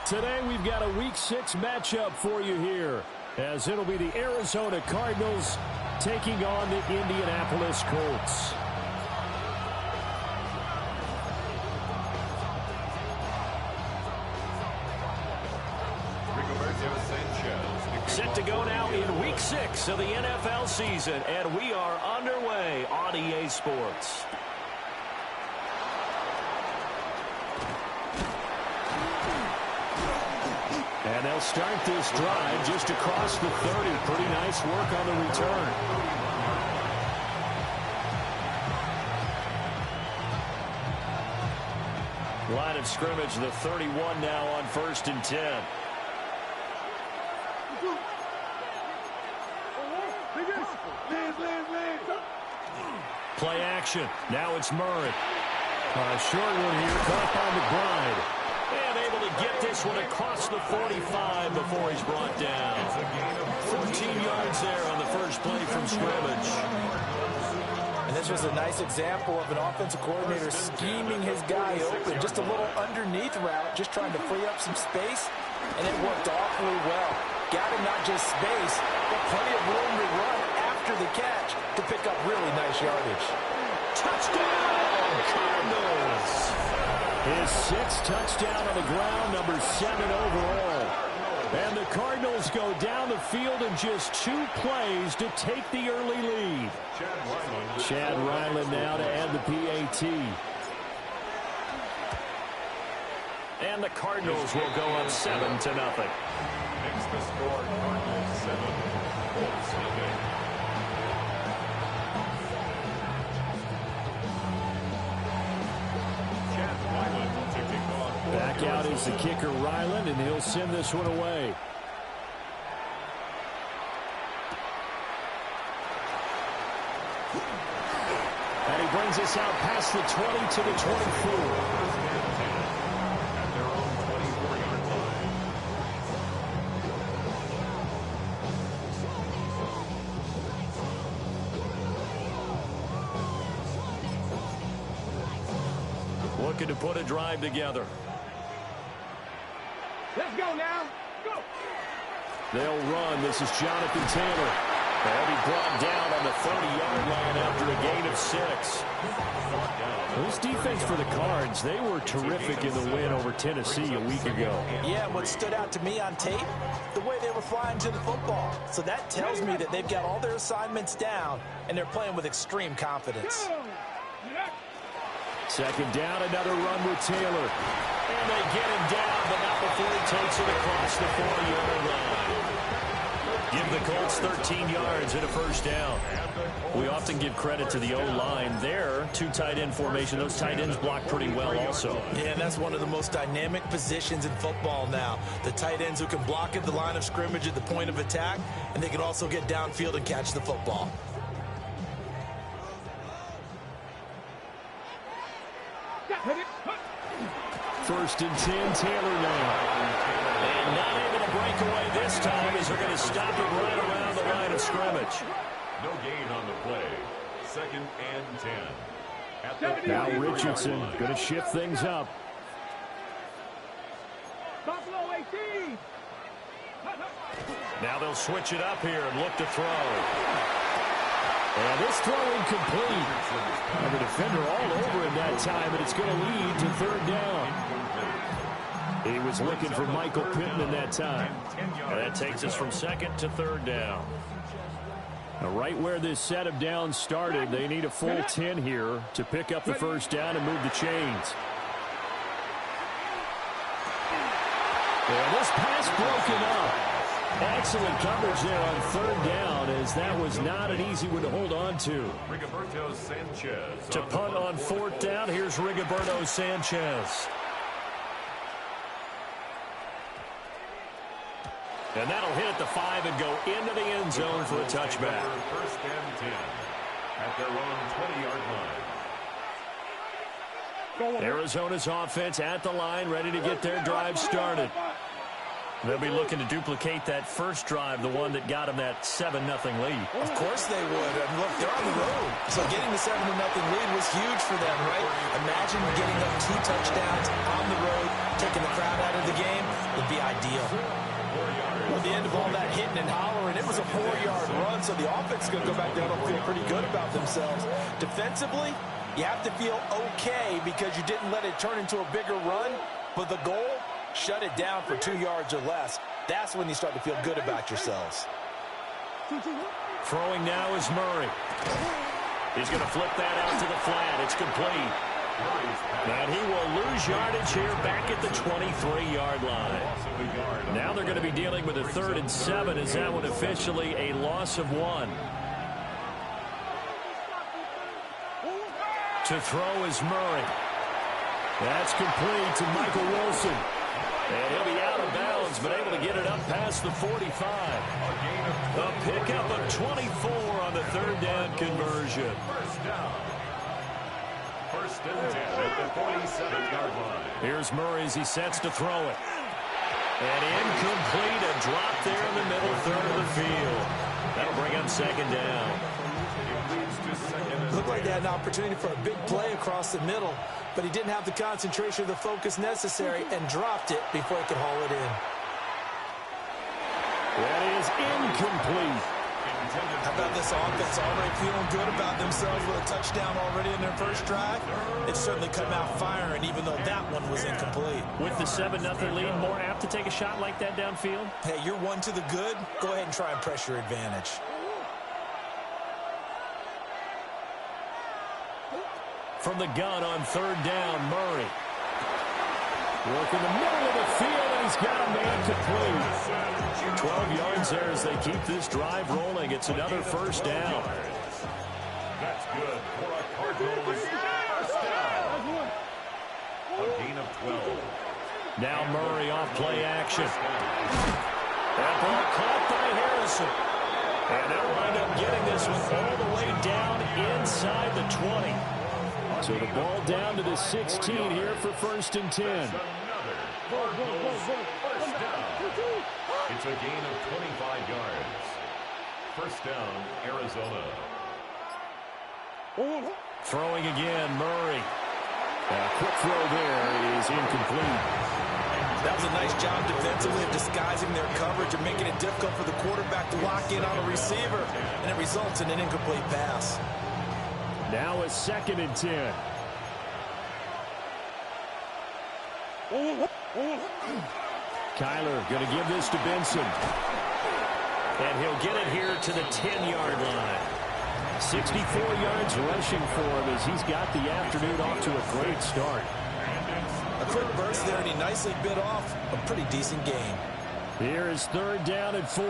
Today we've got a Week 6 matchup for you here, as it'll be the Arizona Cardinals taking on the Indianapolis Colts. Set to go now in Week 6 of the NFL season, and we are underway on EA Sports. And they'll start this drive just across the 30. Pretty nice work on the return. Line of scrimmage, the 31 now on 1st and 10. Play action. Now it's Murray. Short one here, caught on the glide. And able to get this one across the 45 before he's brought down. 14 yards there on the first play from scrimmage. And this was a nice example of an offensive coordinator scheming his guy open. Just a little underneath route, just trying to free up some space, and it worked awfully well. Got him not just space, but plenty of room to run after the catch to pick up really nice yardage. Touchdown, Cardinals! His 6th touchdown on the ground, number 7 overall. And the Cardinals go down the field in just 2 plays to take the early lead. Chad Ryland now to add the PAT. And the Cardinals will go up 7-0. Makes the score Cardinals 7, Colts nothing. Back out is the kicker, Ryland, and he'll send this one away. And he brings us out past the 20 to the 24. At their own 24-yard line. Looking to put a drive together. Let's go now. Go. They'll run. This is Jonathan Taylor. They'll be brought down on the 30-yard line after a gain of 6. This defense for the Cards, they were terrific in the win over Tennessee a week ago. Yeah, what stood out to me on tape, the way they were flying to the football. So that tells me that they've got all their assignments down, and they're playing with extreme confidence. Second down, another run with Taylor. And they get him down, but not before he takes it across the 40-yard line. Give the Colts 13 yards and a first down. We often give credit to the O-line there. 2 tight end formation. Those tight ends block pretty well also. Yeah, and that's one of the most dynamic positions in football now. The tight ends who can block at the line of scrimmage at the point of attack, and they can also get downfield and catch the football. First and 10, Taylor now. And not able to break away this time as they're going to stop it right around the line of scrimmage. No gain on the play. 2nd and 10. Now Richardson going to shift things up. Buffalo 18. Now they'll switch it up here and look to throw. And this throw incomplete. And the defender all over him that time, and it's going to lead to 3rd down. He was looking for Michael Pittman that time. And that takes us from 2nd to 3rd down. Now right where this set of downs started, they need a full 10 here to pick up the first down and move the chains. And this pass broken up. Excellent coverage there on 3rd down, as that was not an easy one to hold on to. Rigoberto Sanchez. To punt on 4th down, here's Rigoberto Sanchez. And that'll hit at the 5 and go into the end zone for a touchback. 1st and 10 at their own 20-yard line. Arizona's offense at the line, ready to get their drive started. They'll be looking to duplicate that first drive, the one that got them that 7-0 lead. Of course they would. I mean, look, they're on the road. So getting the 7-0 lead was huge for them, right? Imagine getting up 2 touchdowns on the road, taking the crowd out of the game. The deal. Well, the end of all that hitting and hollering, it was a 4-yard run, so the offense is going to go back down and feel pretty good about themselves. Defensively, you have to feel okay because you didn't let it turn into a bigger run, but the goal, shut it down for 2 yards or less. That's when you start to feel good about yourselves. Throwing now is Murray. He's going to flip that out to the flat. It's complete. And he will lose yardage here back at the 23-yard line. Now they're going to be dealing with a 3rd and 7. Is that one officially a loss of 1? To throw is Murray. That's complete to Michael Wilson. And he'll be out of bounds, but able to get it up past the 45. A pickup of 24 on the 3rd down conversion. First and 10 at the 47-yard line. Here's Murray as he sets to throw it. And incomplete, a drop there in the middle 3rd of the field. That'll bring up 2nd down. Looked like they had an opportunity for a big play across the middle, but he didn't have the concentration or the focus necessary and dropped it before he could haul it in. That is incomplete. How about this offense already feeling good about themselves with a touchdown already in their first drive? They've certainly come out firing, even though that one was incomplete. With the 7-0 lead, more apt to take a shot like that downfield? Hey, you're 1 to the good. Go ahead and try and press your advantage. From the gun on 3rd down, Murray. Work in the middle of the field, and he's got a man complete. 12 yards there as they keep this drive rolling. It's another 1st down. That's good for a Cardinals first down. A gain of 12. Now Murray off play action. That ball caught by Harrison. And they'll wind up getting this one all the way down inside the 20. So the ball down to the 16 here for 1st and 10. It's a gain of 25 yards. First down, Arizona. Throwing again, Murray. A quick throw there is incomplete. That was a nice job defensively of disguising their coverage and making it difficult for the quarterback to lock in on a receiver, and it results in an incomplete pass. Now a 2nd and 10. Kyler going to give this to Benson. And he'll get it here to the 10-yard line. 64 yards rushing for him as he's got the afternoon off to a great start. A quick burst there, and he nicely bit off a pretty decent game. Here is 3rd down and 4.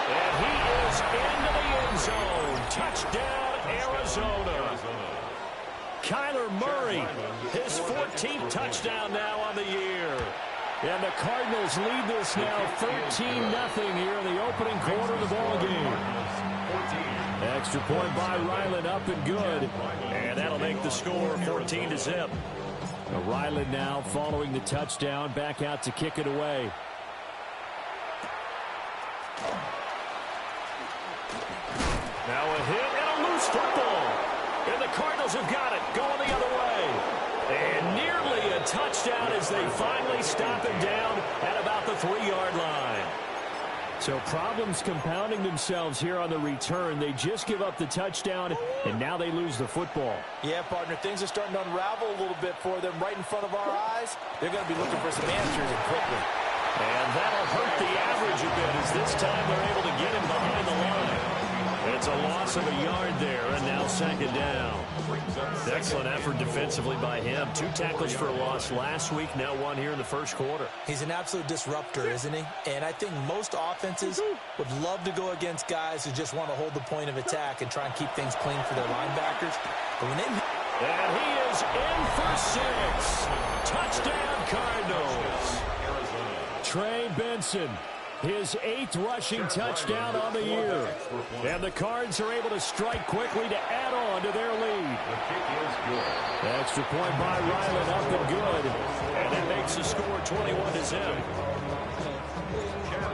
And he is into the end zone. Touchdown, Arizona. Kyler Murray, his 14th touchdown now on the year. And the Cardinals lead this now 13-0 here in the opening quarter of the ball game. Extra point by Ryland, up and good. And that'll make the score 14-0. Ryland now following the touchdown, back out to kick it away. Now a hit and a loose football. And the Cardinals have got it, going the other way. And nearly a touchdown as they finally stop him down at about the 3-yard line. So problems compounding themselves here on the return. They just give up the touchdown, and now they lose the football. Yeah, partner, things are starting to unravel a little bit for them right in front of our eyes. They're going to be looking for some answers and quickly. And that'll hurt the average a bit as this time they're able to get him behind the line. It's a loss of a yard there, and now 2nd down. Excellent effort defensively by him. 2 tackles for a loss last week, now 1 here in the first quarter. He's an absolute disruptor, isn't he? And I think most offenses would love to go against guys who just want to hold the point of attack and try and keep things clean for their linebackers. But when they... And he is in for 6. Touchdown, Cardinals. Trey Benson, his 8th rushing touchdown on the year. And the Cards are able to strike quickly to add on to their lead. The kick is good. Extra point by Ryland, up and good. And it makes the score 21-0.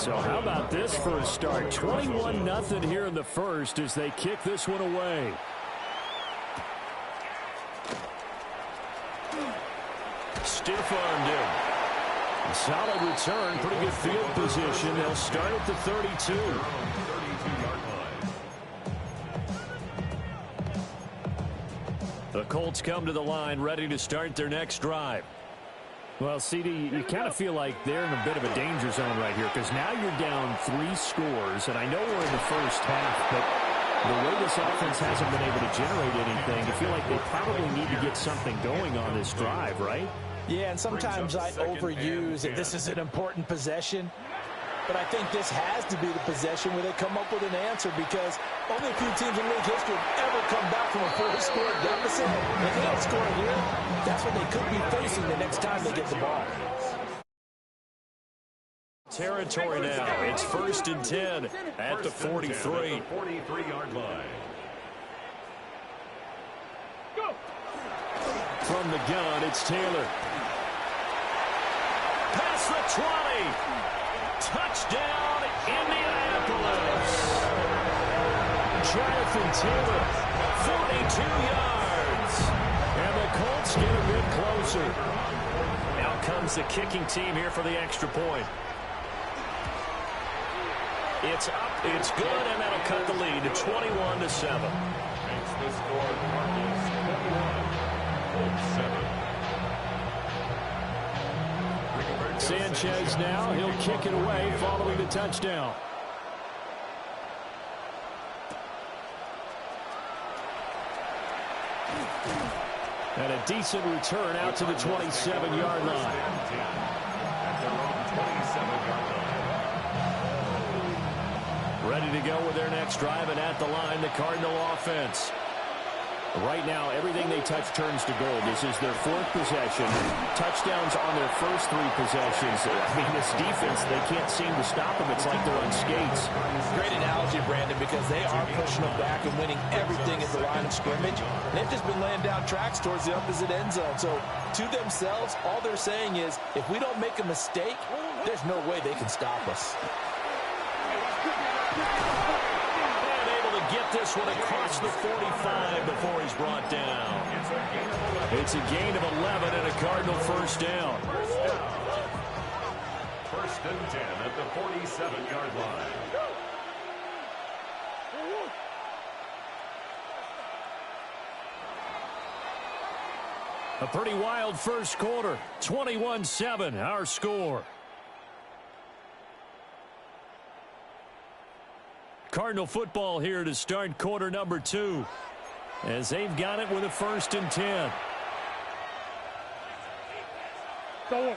So how about this for a start? 21-0 here in the first as they kick this one away. Stiff-armed him. A solid return, pretty good field position. They'll start at the 32. 32-yard line. The Colts come to the line ready to start their next drive. Well, CD, you kind of feel like they're in a bit of a danger zone right here because now you're down 3 scores, and I know we're in the first half, but the way this offense hasn't been able to generate anything, you feel like they probably need to get something going on this drive, right? Yeah, and sometimes I overuse it. This is an important possession, but I think this has to be the possession where they come up with an answer because only a few teams in league history have ever come back from a 4-score deficit. And if they don't score here, that's what they could be facing the next time they get the ball. Territory now. It's 1st and 10 at the 43. 43-yard line. From the gun, it's Taylor. Past the 20. Touchdown, Indianapolis. Jonathan Taylor, 42 yards. And the Colts get a bit closer. Out comes the kicking team here for the extra point. It's up, it's good, and that'll cut the lead to 21-7. Makes the score Cardinals 21, Colts 7. Sanchez now, he'll kick it away following the touchdown. And a decent return out to the 27-yard line. At their own 27-yard line. Ready to go with their next drive, and at the line, the Cardinal offense. Right now, everything they touch turns to gold. This is their 4th possession. Touchdowns on their first 3 possessions. I mean, this defense, they can't seem to stop them. It's like they're on skates. Great analogy, Brandon, because they are pushing them back and winning everything at the line of scrimmage. They've just been laying down tracks towards the opposite end zone. So, to themselves, all they're saying is, if we don't make a mistake, there's no way they can stop us. And able to get this one across the 45 before he's brought down. It's a gain of 11 and a Cardinal first down. 1st and 10 at the 47-yard line. A pretty wild first quarter. 21-7, our score. Cardinal football here to start quarter number 2. As they've got it with a 1st and 10. Go.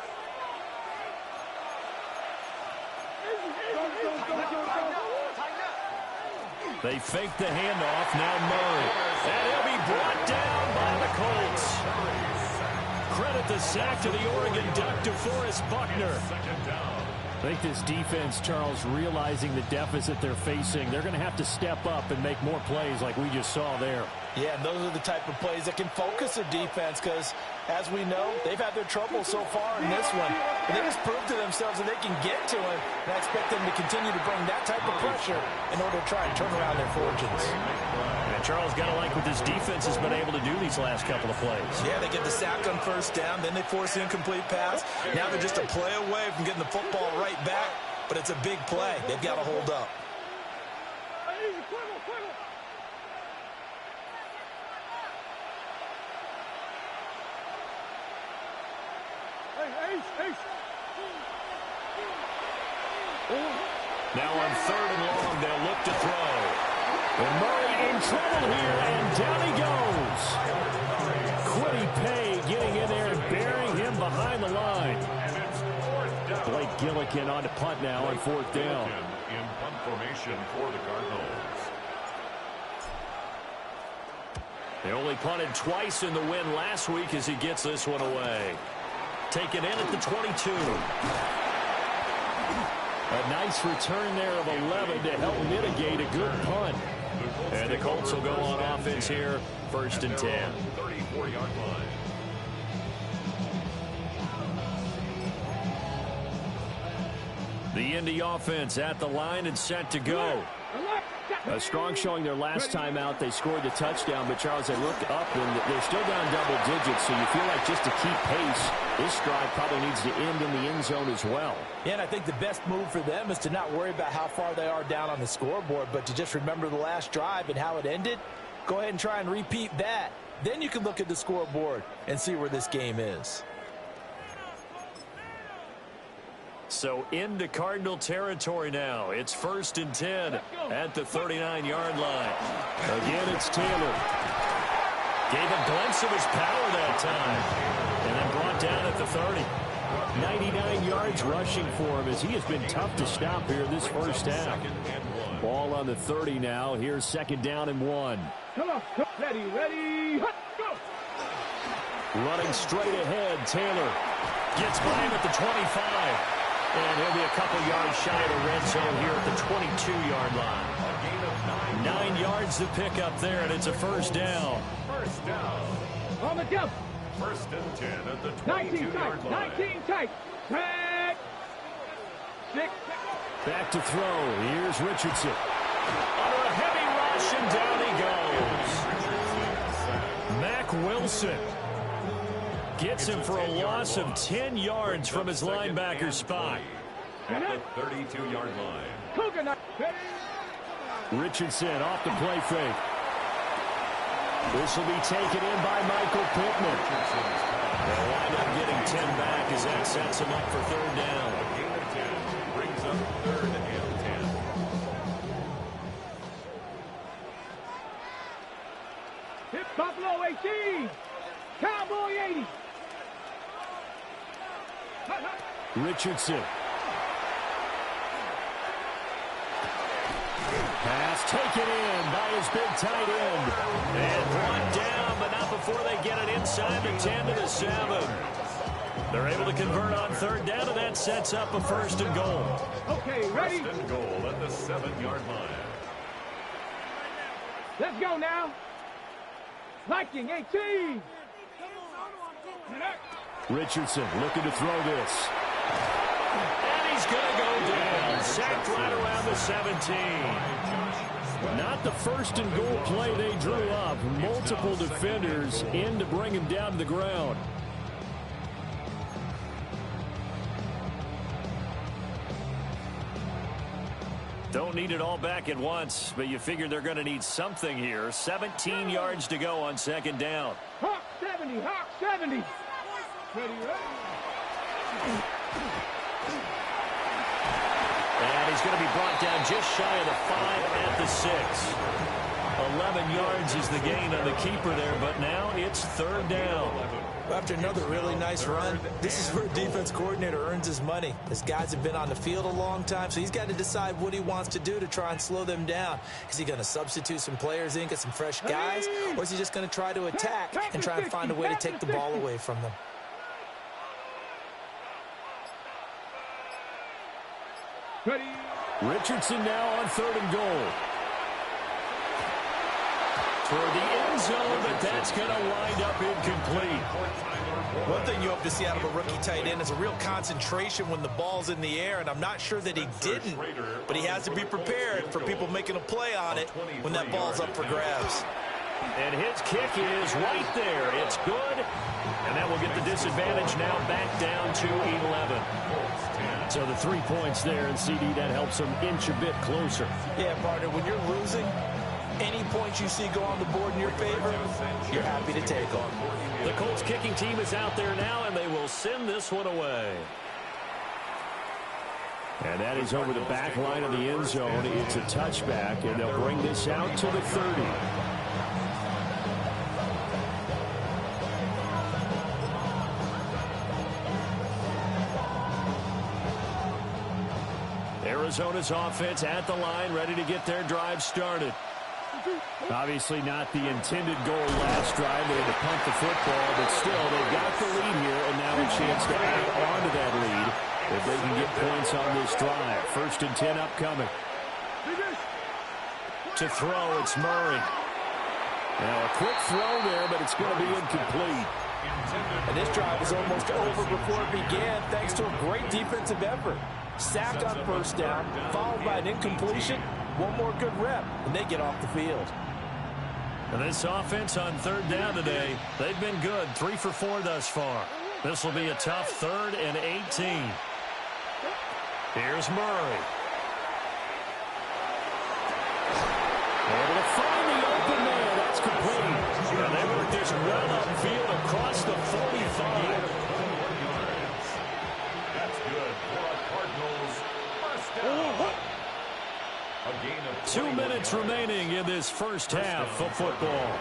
They fake the handoff. Now Murray. And he'll be brought down by the Colts. Credit the sack to the Oregon Duck, DeForest Buckner. I think this defense, Charles, realizing the deficit they're facing, they're going to have to step up and make more plays like we just saw there. Yeah, and those are the type of plays that can focus their defense because, as we know, they've had their trouble so far in this one. And they just proved to themselves that they can get to it, and I expect them to continue to bring that type of pressure in order to try and turn around their fortunes. And Charles, got to like what this defense has been able to do these last couple of plays. Yeah, they get the sack on first down, then they force the incomplete pass. Now they're just a play away from getting the football right back, but it's a big play. They've got to hold up. Now on 3rd and long, they'll look to throw. And Murray in trouble here, and down he goes. Quiddy Pay getting in there and burying him behind the line. Blake Gillikin on to punt now on 4th down. In punt formation for the Cardinals. They only punted twice in the win last week as he gets this one away. Taken in at the 22. A nice return there of 11 to help mitigate a good punt. And the Colts will go on offense here, 1st and 10. 34-yard line. The Indy offense at the line and set to go. A strong showing their last time out. They scored the touchdown, but Charles, they look up and they're still down double digits, so you feel like just to keep pace, this drive probably needs to end in the end zone as well. Yeah, and I think the best move for them is to not worry about how far they are down on the scoreboard, but to just remember the last drive and how it ended. Go ahead and try and repeat that. Then you can look at the scoreboard and see where this game is. So into Cardinal territory now. It's 1st and 10 at the 39-yard line. Again, it's Taylor. Gave a glimpse of his power that time. And then brought down at the 30. 99 yards rushing for him as he has been tough to stop here this first half. Ball on the 30 now. Here's 2nd down and 1. Come on. Ready. Go. Running straight ahead, Taylor. Gets by him at the 25. And he'll be a couple yards shy of the red zone here at the 22-yard line. 9 yards to pick up there, and it's a 1st down. First down. On the jump. 1st and 10 at the 22-yard line. 19 tight. 6. Back to throw. Here's Richardson. Under a heavy rush, and down he goes. Mack Wilson gets him for a loss of 10 yards from his linebacker spot. At the 32-yard line. Richardson off the play fake. This will be taken in by Michael Pittman. They'll wind up getting 10 back as that sets him up for 3rd down. A gain of 10 brings up 3rd and 10. Hit Buffalo 18. Cowboy 80. Richardson. Pass taken in by his big tight end. And brought down, but not before they get it inside the 10 to the 7. They're able to convert on 3rd down, and that sets up a 1st and goal. Okay, ready? 1st and goal at the 7-yard line. Let's go now. Viking 18. Richardson looking to throw this. And he's going to go down. Sacked right around the 17. Not the 1st and goal play they drew up. Multiple defenders in to bring him down to the ground. Don't need it all back at once, but you figure they're going to need something here. 17 yards to go on 2nd down. Hawk 70. Hawk 70. Ready. And he's going to be brought down just shy of the 5 at the 6. 11 yards is the gain on the keeper there, but now it's 3rd down. After another really nice run, this is where a defense coordinator earns his money. His guys have been on the field a long time, so he's got to decide what he wants to do to try and slow them down. Is he going to substitute some players in, get some fresh guys, or is he just going to try to attack and try and find a way to take the ball away from them? Ready. Richardson now on 3rd and goal. Toward the end zone, but that's going to wind up incomplete. One thing you hope to see out of a rookie tight end is a real concentration when the ball's in the air, and I'm not sure that he didn't, but he has to be prepared for people making a play on it when that ball's up for grabs. And his kick is right there. It's good, and that will get the disadvantage now back down to 11. So the 3 points there, and CD, that helps them inch a bit closer. Yeah, partner, when you're losing, any points you see go on the board in your favor, you're happy to take them. The Colts kicking team is out there now, and they will send this one away. And that is over the back line of the end zone. It's a touchback, and they'll bring this out to the 30. Arizona's offense at the line, ready to get their drive started. Obviously not the intended goal last drive. They had to punt the football, but still, they've got the lead here, and now a chance to add on to that lead if they can get points on this drive. 1st and 10 upcoming. To throw, it's Murray. Now a quick throw there, but it's going to be incomplete. And this drive was almost over before it began, thanks to a great defensive effort. Sack on 1st down, followed by an incompletion, One more good rep, and they get off the field. And this offense on third down today, they've been good. 3 for 4 thus far. This will be a tough 3rd and 18. Here's Murray. Able to find the open man. That's complete. And they work this well upfield across the 45. That's good for our Cardinals. First down. A gain of 2 minutes remaining in this first half of football.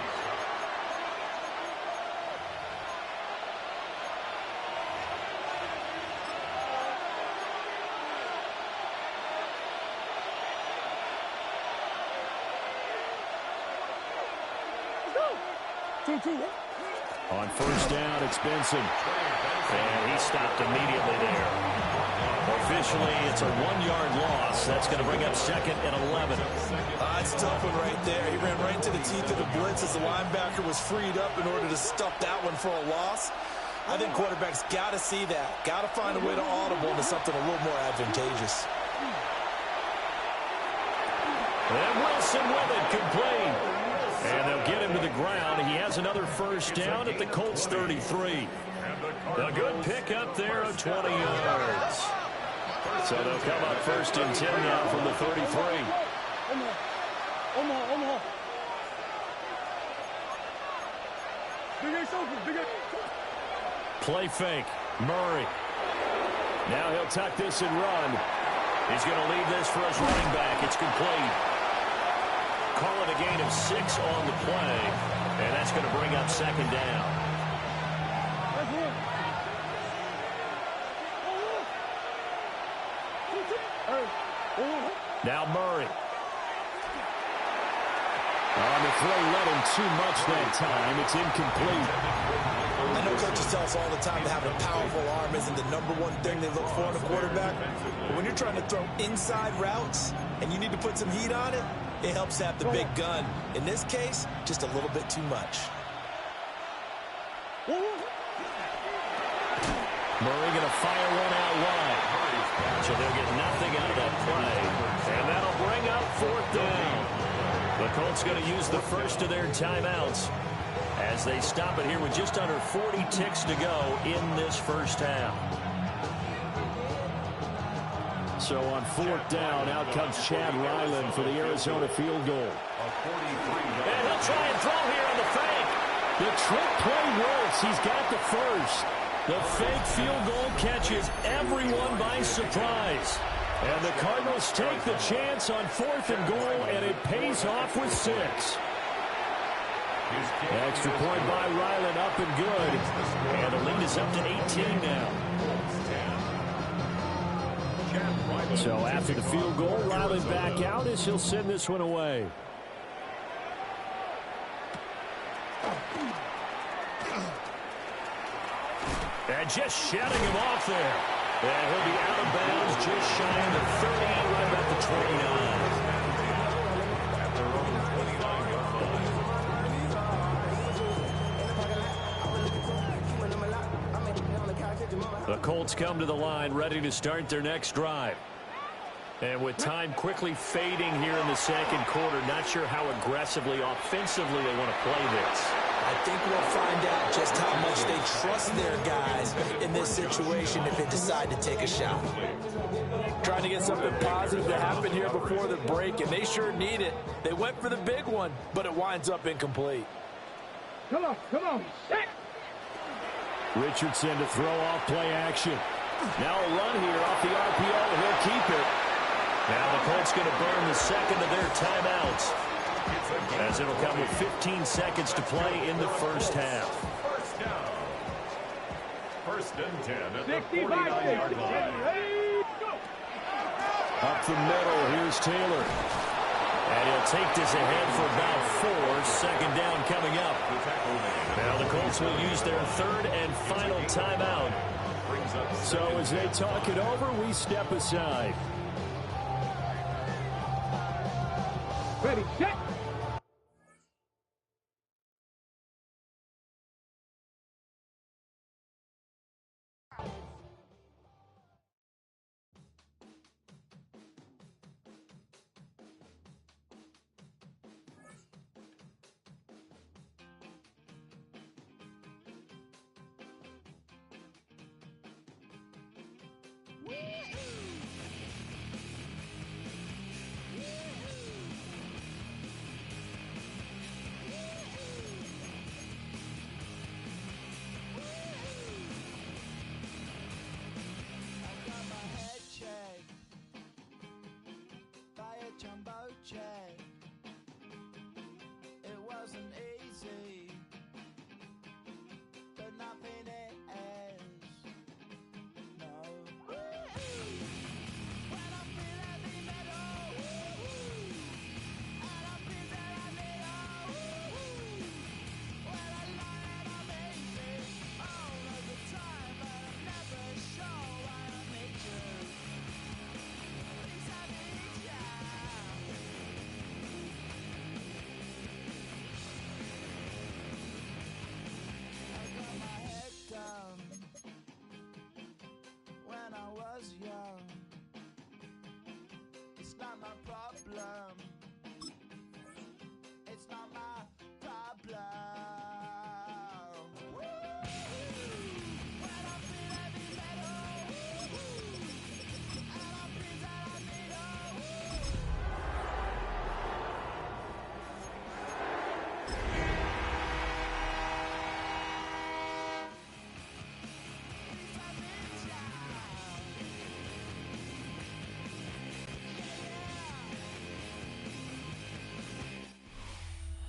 On first down, it's Benson. And he stopped immediately there. Officially, it's a 1-yard loss. That's going to bring up 2nd and 11. It's a tough one right there. He ran right into the teeth of the blitz as the linebacker was freed up in order to stuff that one for a loss. I think quarterbacks got to see that. Got to find a way to audible into something a little more advantageous. And Wilson with it, complete. And they'll get him to the ground. He has another first down at the Colts 33. A good pickup there of 20 yards. So they'll come up 1st and 10 now from the 33. Play fake. Murray. Now he'll tuck this and run. He's going to leave this for his running back. It's complete. Call it a gain of 6 on the play. And that's going to bring up 2nd down. Now Murray. On the throw, let him too much that time. It's incomplete. I know coaches tell us all the time that having a powerful arm isn't the #1 thing they look for in a quarterback. But when you're trying to throw inside routes and you need to put some heat on it, it helps have the big gun. In this case, just a little bit too much. Murray going to fire one out wide. So they'll get nothing out of that play. And that'll bring up 4th down. The Colts going to use the first of their timeouts as they stop it here with just under 40 ticks to go in this first half. So on 4th down, out comes Chad Ryland for the Arizona field goal. And he'll try and throw here on the fake. The trick play works. He's got the first. The fake field goal catches everyone by surprise. And the Cardinals take the chance on 4th and goal, and it pays off with 6. Extra point by Ryland, up and good. And the lead is up to 18 now. So after the field goal, Ryland back out as he'll send this one away. And just shutting him off there. And he'll be out of bounds just shy of the 30, right about the 29. The Colts come to the line ready to start their next drive. And with time quickly fading here in the second quarter, not sure how aggressively, offensively they want to play this. I think we'll find out just how much they trust their guys in this situation if they decide to take a shot. Trying to get something positive to happen here before the break, and they sure need it. They went for the big one, but it winds up incomplete. Come on, set! Richardson to throw off play action. Now a run here off the RPO. He'll keep it. Now the Colts going to burn the second of their timeouts, as it'll come with 15 seconds to play in the first half. First down. 1st and 10 at the 49-yard line. Up the middle, here's Taylor. And he'll take this ahead for about 4. 2nd down coming up. Now the Colts will use their 3rd and final timeout. So as they talk it over, we step aside. Ready, set!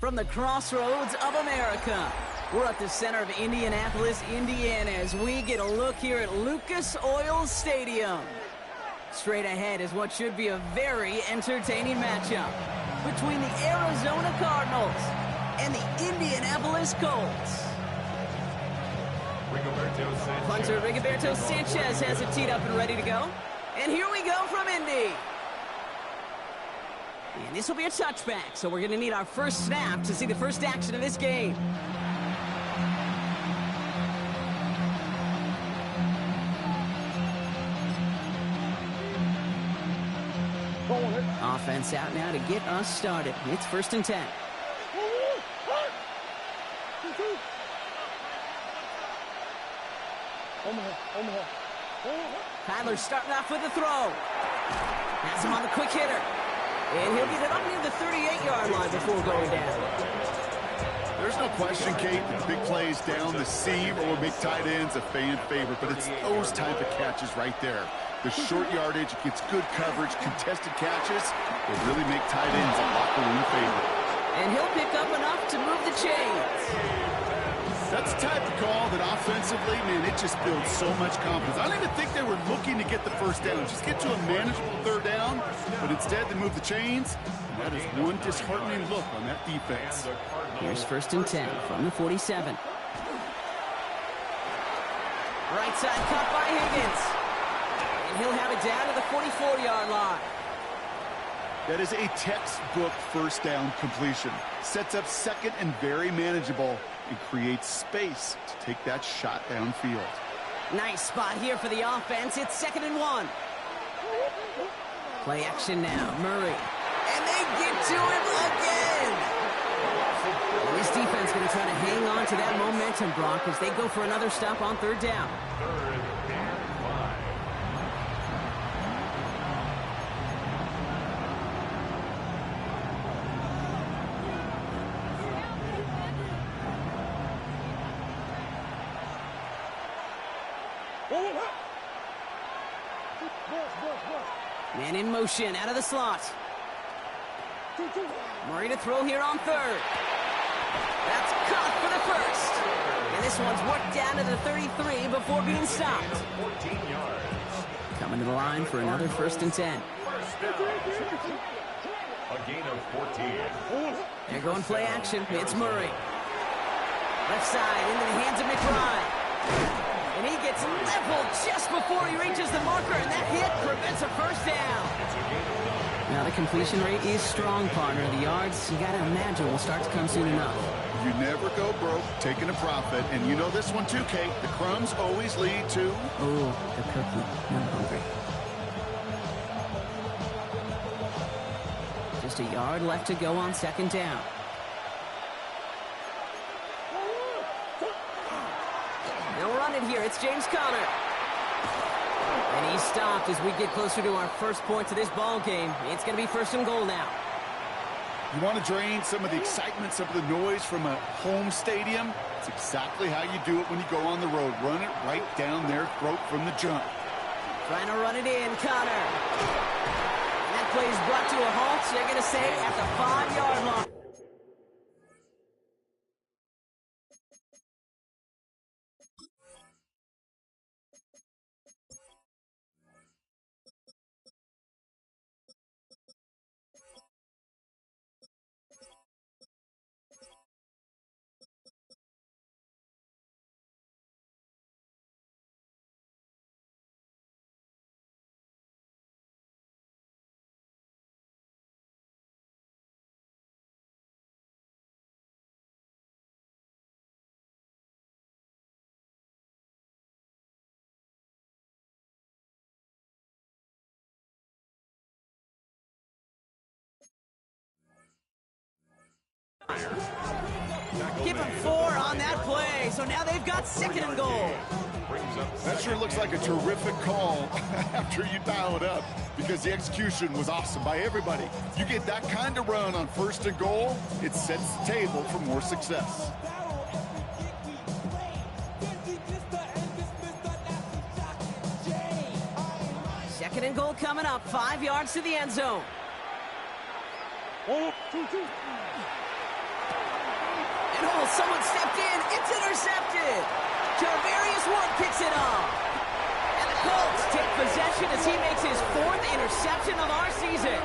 from the crossroads of America. We're at the center of Indianapolis, Indiana, as we get a look here at Lucas Oil Stadium. Straight ahead is what should be a very entertaining matchup between the Arizona Cardinals and the Indianapolis Colts. Punter Rigoberto Sanchez has it teed up and ready to go. And here we go from Indy. And this will be a touchback, so we're going to need our first snap to see the first action of this game. Offense out now to get us started. It's 1st and 10. Kyler's starting off with a throw. Has him on the quick hitter. And he'll get it up near the 38-yard line before going down. There's no question, Kate, big plays down the seam or big tight ends, a fan favorite, but it's those type of catches right there. The short yardage gets good coverage, contested catches. They really make tight ends a locker room favorite. And he'll pick up enough to move the chains. That's the type of call that offensively, man, it just builds so much confidence. I don't even think they were looking to get the first down, just get to a manageable 3rd down, but instead they move the chains. And that is one disheartening look on that defense. Here's 1st and 10 from the 47. Right side cut by Higgins. And he'll have it down to the 44-yard line. That is a textbook 1st down completion. Sets up 2nd and very manageable and creates space to take that shot downfield. Nice spot here for the offense. It's 2nd and 1. Play action now. Murray. And they get to him again. And this defense going to try to hang on to that momentum, Brock, as they go for another stop on 3rd down. Man in motion, out of the slot. Murray to throw here on 3rd. That's caught for the 1st. And this one's worked down to the 33 before being stopped. Coming to the line for another 1st and 10. A gain of 14. They're going play action. It's Murray. Left side into the hands of McBride. And he gets leveled just before he reaches the marker, and that hit prevents a 1st down. Now the completion rate is strong, partner. The yards, you got to imagine, will start to come soon enough. You never go broke taking a profit, and you know this one too, Kate. The crumbs always lead to... Oh, the cookie. I'm hungry. Just a yard left to go on 2nd down. They'll run it here. It's James Conner. And he's stopped as we get closer to our first point to this ball game. It's going to be 1st and goal now. You want to drain some of the excitement, some of the noise from a home stadium? It's exactly how you do it when you go on the road. Run it right down their throat from the jump. Trying to run it in, Conner. And that play is brought to a halt, so they're going to say at the 5-yard line. Give him 4 on that play, so now they've got 2nd and goal. That sure looks like a terrific call after you dial it up, because the execution was awesome by everybody. You get that kind of run on 1st and goal, it sets the table for more success. Second and goal coming up, 5 yards to the end zone. hole. Someone stepped in. It's intercepted. Javarius Ward picks it off. And the Colts take possession as he makes his 4th interception of our season.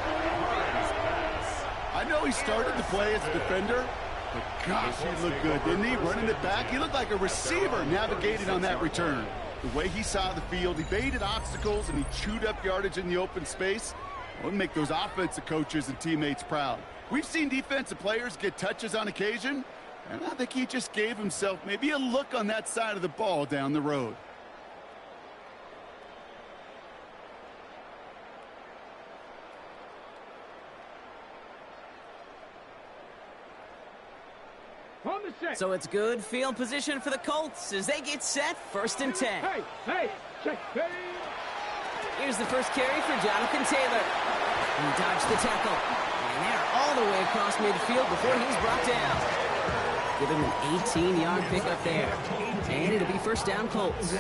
I know he started to play as a defender, but gosh, he looked good, didn't he? Running it back, he looked like a receiver navigating on that return. The way he saw the field, he baited obstacles, and he chewed up yardage in the open space. It would make those offensive coaches and teammates proud. We've seen defensive players get touches on occasion, and I think he just gave himself maybe a look on that side of the ball down the road. So it's good field position for the Colts as they get set 1st and 10. Hey, check. Here's the first carry for Jonathan Taylor. He dodged the tackle. And they're all the way across midfield before he's brought down. Give him an 18-yard pickup there. And it'll be 1st down Colts.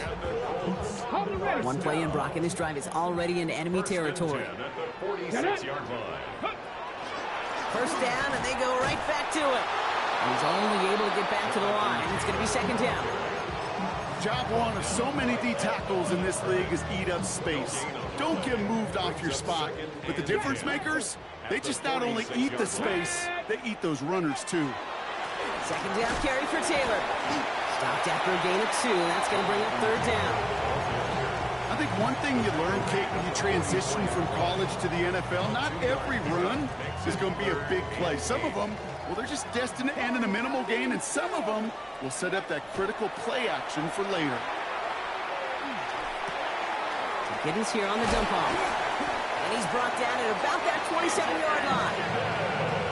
One play in, Brock, in this drive is already into enemy territory. 46-yard line. 1st down, and they go right back to it. He's only able to get back to the line. It's going to be 2nd down. Job one of so many D tackles in this league is eat up space. Don't get moved off your spot. But the difference makers, they just not only eat the space, they eat those runners too. 2nd down carry for Taylor. Stopped after a gain of 2. That's going to bring up 3rd down. I think one thing you learn, Kate, when you transition from college to the NFL, not every run is going to be a big play. Some of them, well, they're just destined to end in a minimal gain, and some of them will set up that critical play action for later. Giddens here on the dump off. And he's brought down at about that 27-yard line.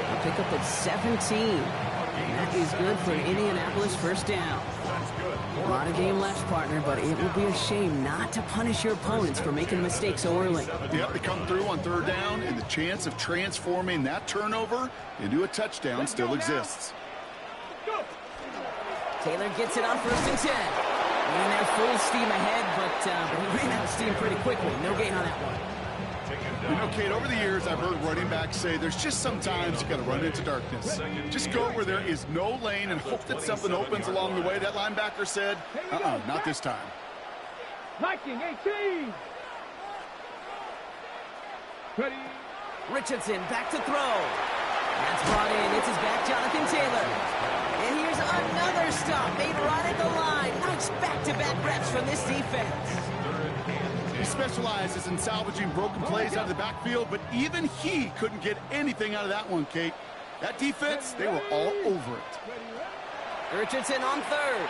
He'll pick up at 17. And that is good for an Indianapolis 1st down. A lot of game left, partner, but it would be a shame not to punish your opponents for making mistakes so early. Yep, they come through on 3rd down, and the chance of transforming that turnover into a touchdown still exists. Taylor gets it on 1st and 10. And they're full steam ahead, but he ran out of steam pretty quickly. No gain on that one. You know, Kate, over the years, I've heard running backs say there's just sometimes you got to run into darkness. Just go where there is no lane and hope that something opens along the way. That linebacker said, not this time. Liking 18. Ready. Richardson back to throw. That's brought in. It's his back, Jonathan Taylor. And here's another stop made right at the line. Nice back-to-back reps from this defense. He specializes in salvaging broken plays out of the backfield, but even he couldn't get anything out of that one, Kate. That defense, they were all over it. Richardson on 3rd.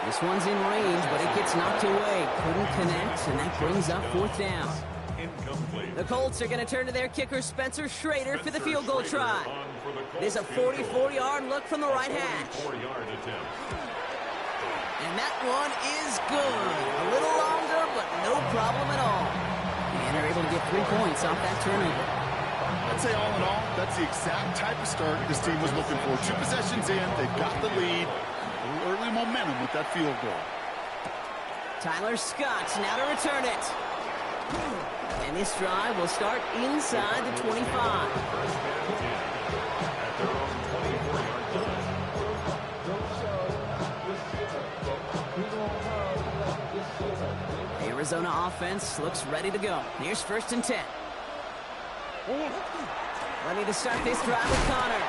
This one's in range, but it gets knocked away. Couldn't connect, and that brings up 4th down. The Colts are going to turn to their kicker, Spencer Schrader, for the field goal try. It is a 44-yard look from the right hash. And that one is good. A little longer, but no problem at all. And they're able to get 3 points off that turnover. I'd say all in all, that's the exact type of start this team was looking for. 2 possessions in, they've got the lead. A little early momentum with that field goal. Tyler Scott now to return it. And this drive will start inside the 25. Arizona offense looks ready to go. Here's 1st and 10. Ready to start this drive with Connor.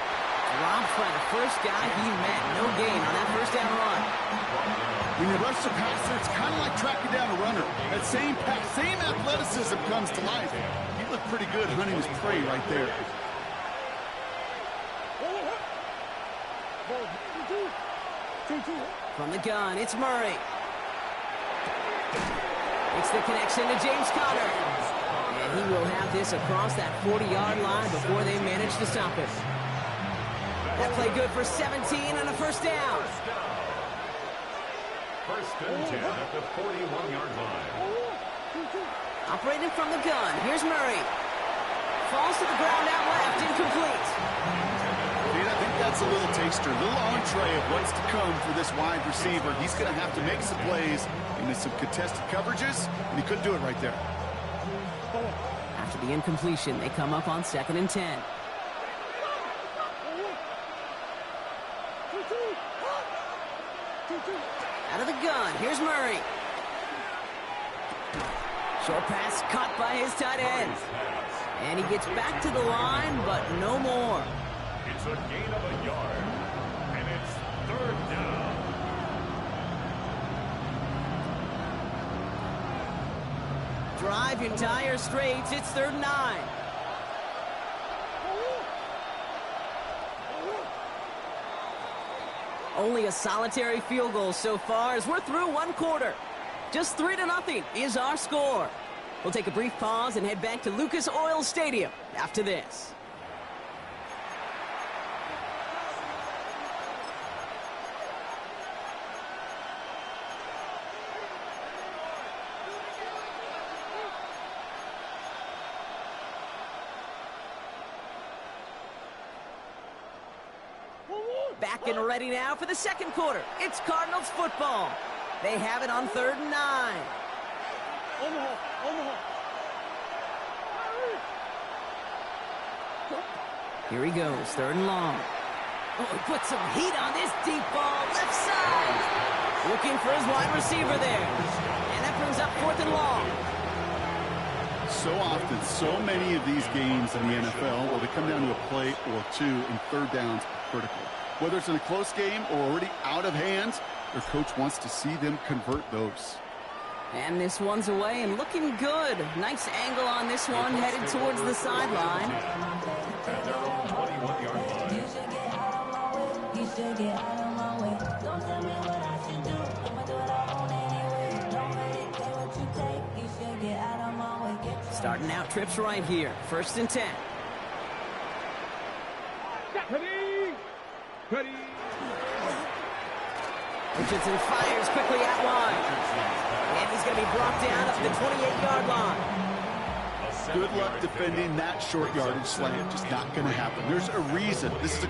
Dropped by the first guy he met. No gain on that 1st down run. When you rush the passer, it's kind of like tracking down a runner. That same pass, same athleticism comes to life. He looked pretty good hunting his prey right there. From the gun, it's Murray. It's the connection to James Conner. And he will have this across that 40-yard line before they manage to stop it. That play good for 17 and a 1st down. 1st and 10 at the 41-yard line. Operating from the gun, here's Murray. Falls to the ground out left, incomplete. Dude, I think that's a little taster, a little entree of what's to come for this wide receiver. He's going to have to make some plays into some contested coverages, and he couldn't do it right there. After the incompletion, they come up on 2nd and 10. gun. Here's Murray. Short pass caught by his tight end. And he gets back to the line, but no more. It's a gain of a yard. And it's third down. Drive entire straights. It's 3rd and 9. Only a solitary field goal so far as we're through 1 quarter. Just 3-0 is our score. We'll take a brief pause and head back to Lucas Oil Stadium after this. Back and ready now for the 2nd quarter. It's Cardinals football. They have it on 3rd and 9. Here he goes, 3rd and long. Oh, he put some heat on this deep ball, left side. Looking for his wide receiver there. And that brings up 4th and long. So often, so many of these games in the NFL, well, they come down to a play or two, and 3rd downs are critical. Whether it's in a close game or already out of hand, their coach wants to see them convert those. And this one's away and looking good. Nice angle on this one, headed towards the sideline. At their own 21-yard line. You should get out of my way. You should get out of my way. Don't tell me what I should do. I'ma do it all on anyway. Don't let it take what you take. You should get out of my way. Starting out trips right here. 1st and 10. Ready. Richardson fires quickly out wide. And he's going to be brought down at the 28-yard line. Good luck defending that short yardage slant. Just not going to happen. There's a reason. This is a